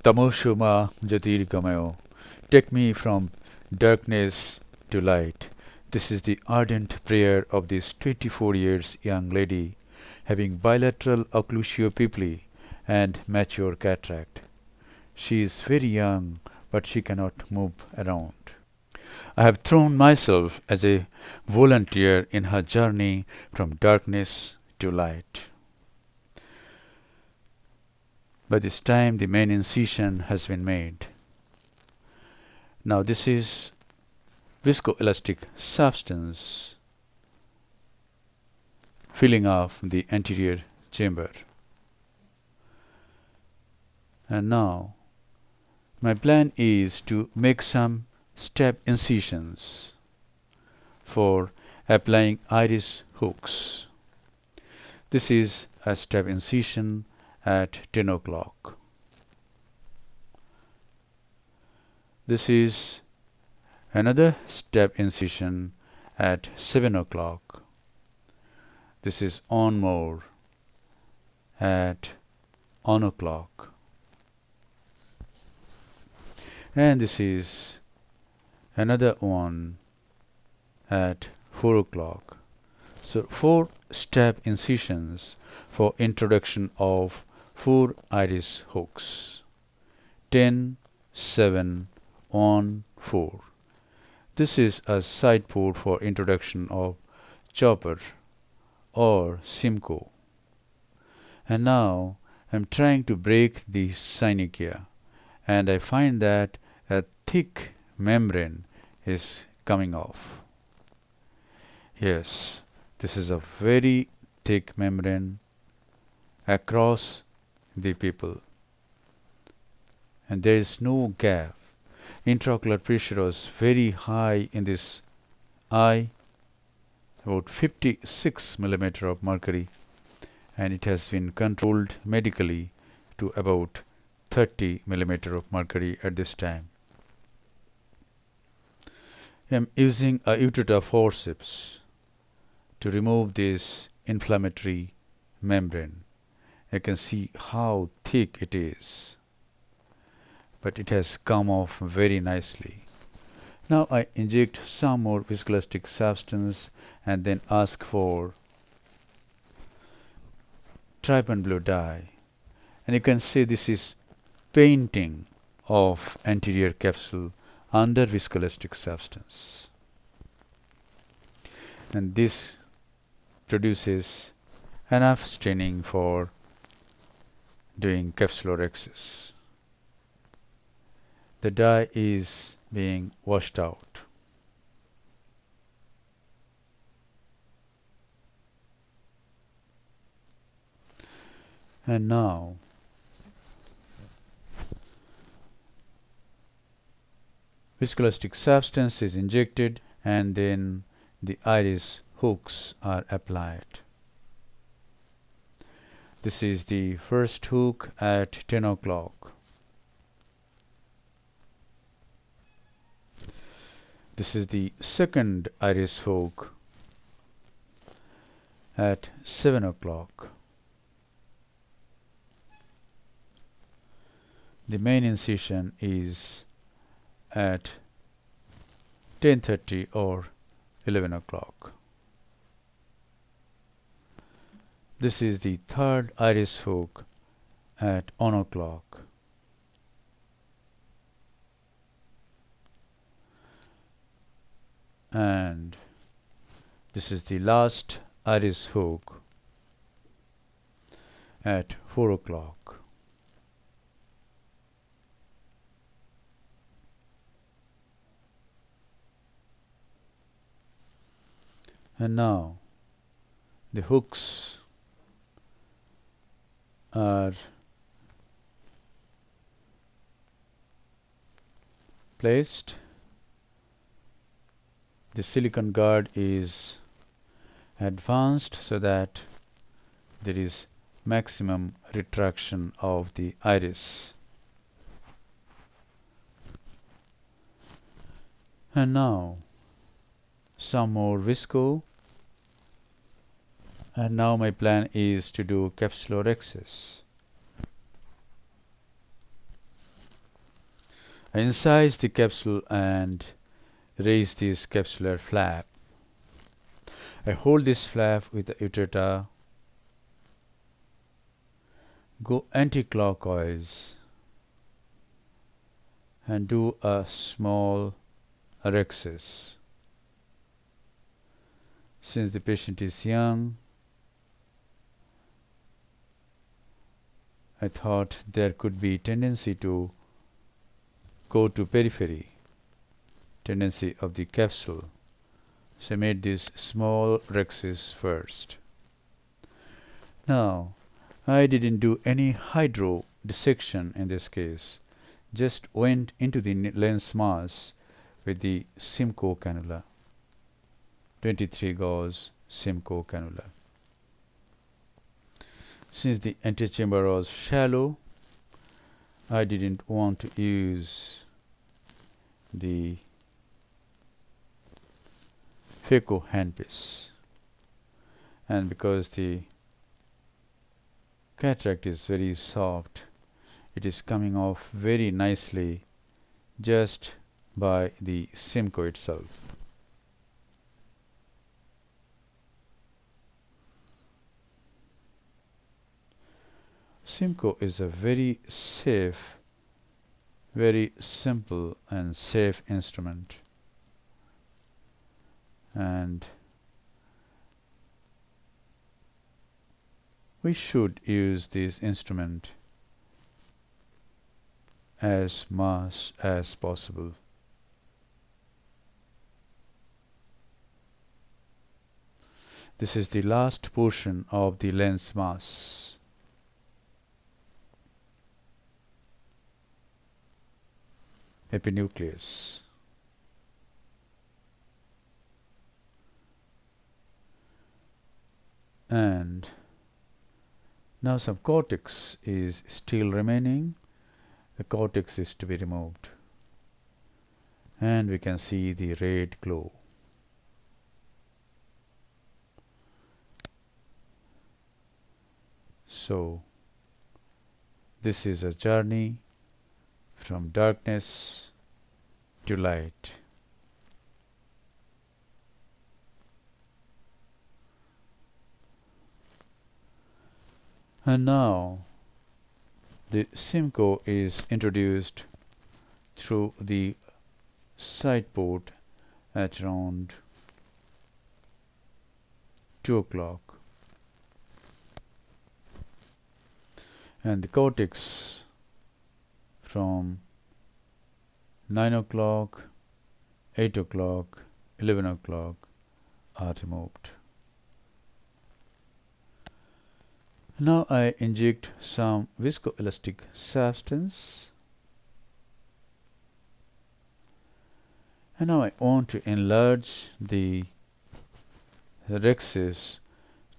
Tamoso jyotirgamayo. Take me from darkness to light. This is the ardent prayer of this 24 years young lady having bilateral occlusio pupilli and mature cataract. She is very young, but she cannot move around. I have thrown myself as a volunteer in her journey from darkness to light. By this time, the main incision has been made. Now, this is viscoelastic substance filling up the anterior chamber. And now, my plan is to make some step incisions for applying iris hooks. This is a step incision at 10 o'clock. This is another step incision at 7 o'clock. This is on more at 1 o'clock. And this is another one at 4 o'clock. So 4 step incisions for introduction of 4 iris hooks. 10, 7, 1, 4. This is a side port for introduction of chopper or Simcoe. And now I'm trying to break the synechia, and I find that a thick membrane is coming off. Yes, this is a very thick membrane across the pupil, and there is no gap. Intraocular pressure was very high in this eye, about 56 millimeter of mercury, and it has been controlled medically to about 30 millimeter of mercury at this time. I am using a Utrata forceps to remove this inflammatory membrane. You can see how thick it is, but it has come off very nicely. Now I inject some more viscoelastic substance and then ask for trypan blue dye, and you can see this is painting of anterior capsule under viscoelastic substance, and this produces enough staining for doing capsulorhexis. The dye is being washed out. And now viscoelastic substance is injected, and then the iris hooks are applied. This is the first hook at 10 o'clock. This is the second iris hook at 7 o'clock. The main incision is at 10:30 or 11 o'clock. This is the third iris hook at 1 o'clock. And this is the last iris hook at 4 o'clock. And now the hooks are placed. The silicone guard is advanced so that there is maximum retraction of the iris. And now some more visco, and now my plan is to do capsulorhexis. I incise the capsule and raise this capsular flap. I hold this flap with the ureter, go anti-clockwise and do a small rhexis. Since the patient is young, I thought there could be tendency to go to periphery, tendency of the capsule. So I made this small rhexis first. Now, I didn't do any hydro dissection in this case, just went into the lens mass with the Simcoe cannula, 23 gauge Simcoe cannula. Since the antechamber was shallow, I didn't want to use the phaco handpiece, and because the cataract is very soft, it is coming off very nicely just by the Simcoe itself. Simcoe is a very safe, very simple and safe instrument, and we should use this instrument as much as possible. This is the last portion of the lens mass. Epinucleus. And now some cortex is still remaining. The cortex is to be removed, and we can see the red glow. So this is a journey from darkness to light. And now the Simcoe is introduced through the side port at around 2 o'clock, and the cortex from 9 o'clock, 8 o'clock, 11 o'clock are removed. Now I inject some viscoelastic substance, and now I want to enlarge the rhexis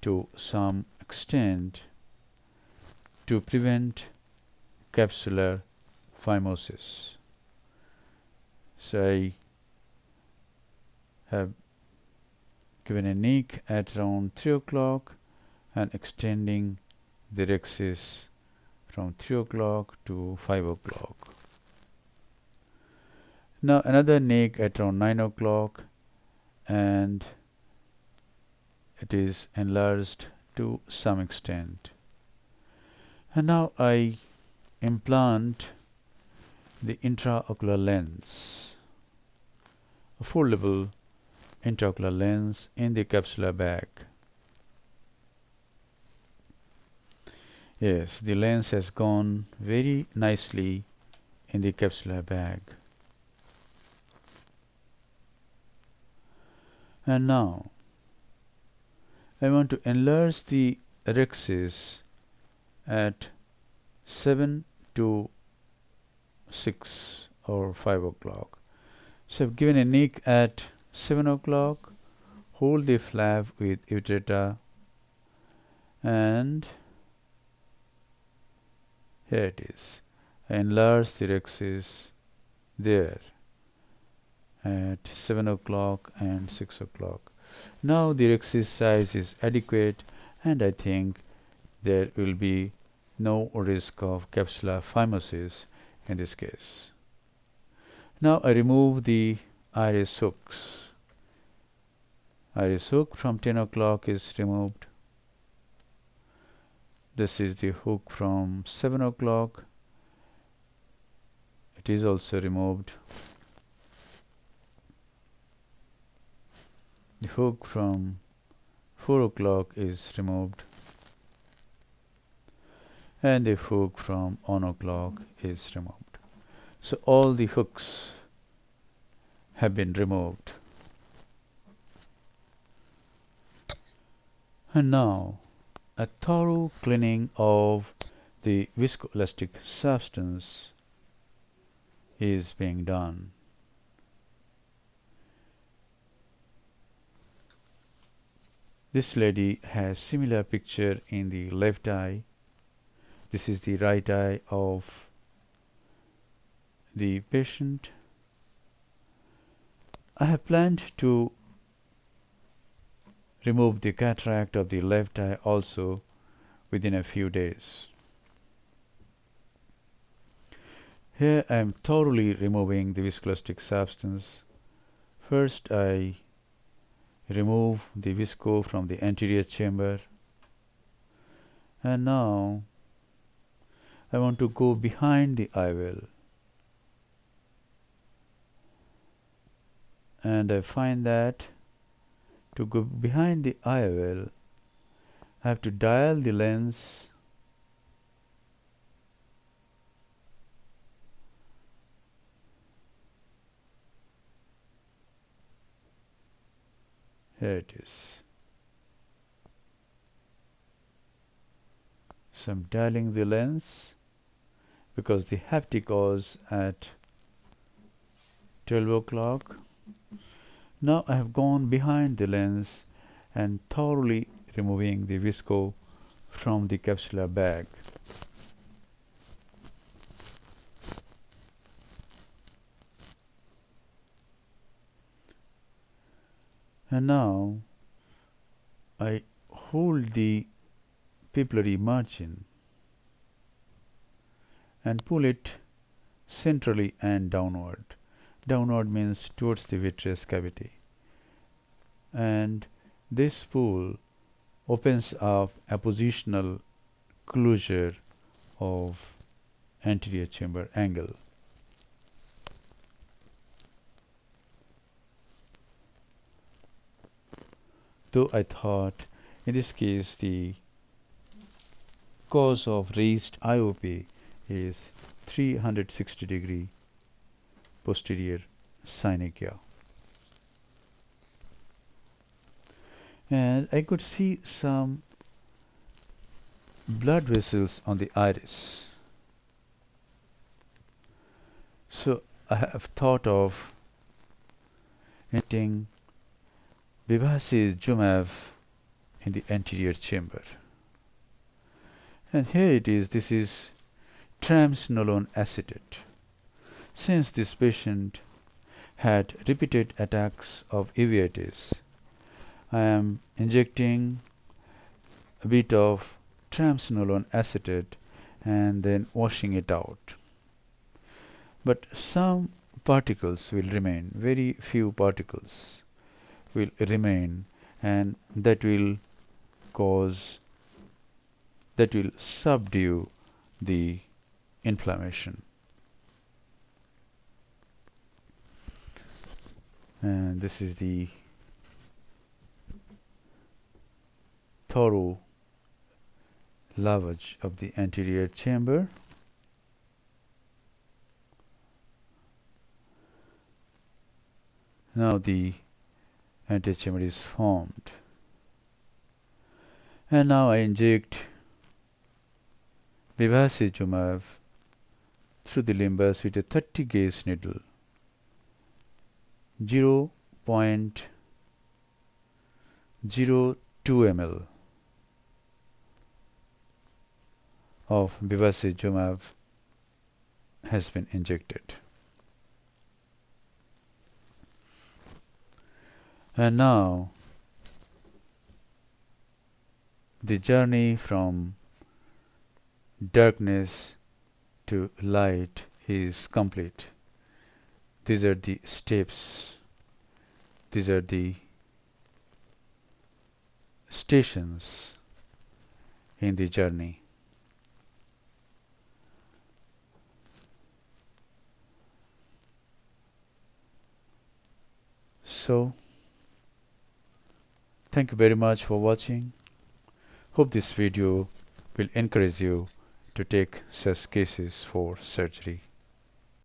to some extent to prevent capsular phimosis. So I have given a nick at around 3 o'clock and extending the rhexis from 3 o'clock to 5 o'clock. Now another nick at around 9 o'clock, and it is enlarged to some extent. And now I implant the intraocular lens, a foldable intraocular lens in the capsular bag. Yes, the lens has gone very nicely in the capsular bag. And now I want to enlarge the rhexis at 7 to 6 or 5 o'clock. So I've given a nick at 7 o'clock, hold the flap with ureter, and here it is. I enlarge the rhexis there at 7 o'clock and 6 o'clock. Now the rhexis size is adequate, and I think there will be no risk of capsular phimosis in this case. Now I remove the iris hooks. Iris hook from 10 o'clock is removed. This is the hook from 7 o'clock. It is also removed. The hook from 4 o'clock is removed. And the hook from 1 o'clock is removed. So all the hooks have been removed. And now a thorough cleaning of the viscoelastic substance is being done. This lady has similar picture in the left eye. This is the right eye of the patient. I have planned to remove the cataract of the left eye also within a few days. Here I am thoroughly removing the viscoelastic substance. First I remove the visco from the anterior chamber, and now I want to go behind the IOL, and I find that to go behind the IOL I have to dial the lens here it is. So I'm dialing the lens because the haptic was at 12 o'clock. Now I have gone behind the lens and thoroughly removing the visco from the capsular bag. And now I hold the pupillary margin and pull it centrally and downward. Downward means towards the vitreous cavity. And this pull opens up a positional closure of anterior chamber angle. Though I thought in this case the cause of raised IOP is 360-degree posterior synechia. And I could see some blood vessels on the iris. So I have thought of injecting bevacizumab in the anterior chamber. And here it is, this is triamcinolone acetate. Since this patient had repeated attacks of uveitis, I am injecting a bit of triamcinolone acetate and then washing it out. But some particles will remain, very few particles will remain, and that will subdue the inflammation. And this is the thorough lavage of the anterior chamber. Now the anterior chamber is formed. And now I inject bevacizumab through the limbus with a 30 gauge needle, 0.02 ml of bevacizumab has been injected. And now the journey from darkness to light is complete. These are the steps, these are the stations in the journey. So, thank you very much for watching. Hope this video will encourage you to take such cases for surgery.